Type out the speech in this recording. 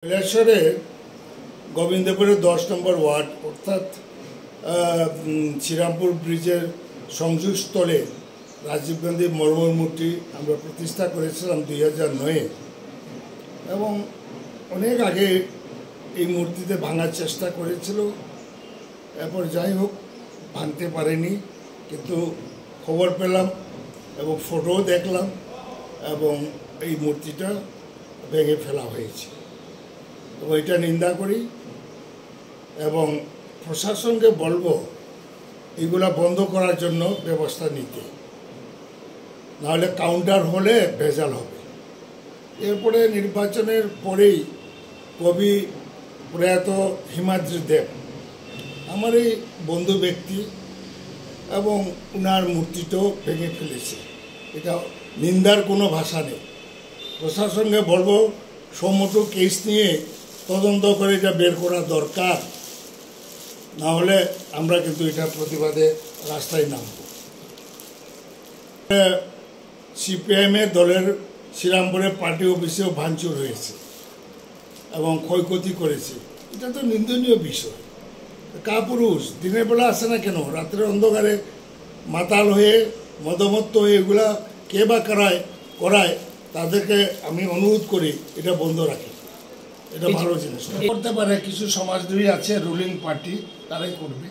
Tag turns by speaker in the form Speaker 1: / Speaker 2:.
Speaker 1: কৈলাসহরে গোবিন্দপুরের 10 নম্বর word অর্থাৎ শ্রীরামপুর ব্রিজের সংযোগস্থলে রাজীব গান্ধী মরমর মূর্তি আমরা প্রতিষ্ঠা করেছিলাম 2009-এ এবং অনেক আগে এই মূর্তিতে ভাঙার চেষ্টা করেছিল। এরপর যাই হোক ভাঙতে পারেনি, কিন্তু খবর পেলাম এবং ফটোও দেখলাম এবং এই মূর্তিটা ভেঙে ফেলা হয়েছে। এবং এটা নিন্দা করি এবং প্রশাসনকে বলবো এগুলা বন্ধ করার জন্য ব্যবস্থা নিতে, নাহলে কাউন্টার হলে ভেজাল হবে। এরপরে নির্বাচনের পরেই কবি প্রয়াত হিমাদ্রি দেব আমার এই বন্ধু ব্যক্তি এবং উনার মূর্তিটাও ভেঙে ফেলেছে। এটা নিন্দার কোনো ভাষা নেই। প্রশাসনকে বলবো সমস্ত কেস নিয়ে তদন্ত করে এটা বের করা দরকার, না হলে আমরা কিন্তু এটা প্রতিবাদে রাস্তায় নামব। সিপিআইএমের দলের শ্রীরামপুরে পার্টি অফিসেও ভাঙচুর হয়েছে এবং ক্ষয়ক্ষতি করেছে। এটা তো নিন্দনীয় বিষয়। কাপুরুষ দিনের বেলা আসে না কেন, রাত্রের অন্ধকারে মাতাল হয়ে মদমত্ত হয়ে এগুলা কে বা করায় তাদেরকে আমি অনুরোধ করি এটা বন্ধ রাখি। এটা ভালো জিনিস করতে পারে, কিছু সমাজদ্রোহী আছে রুলিং পার্টি, তারাই করবে।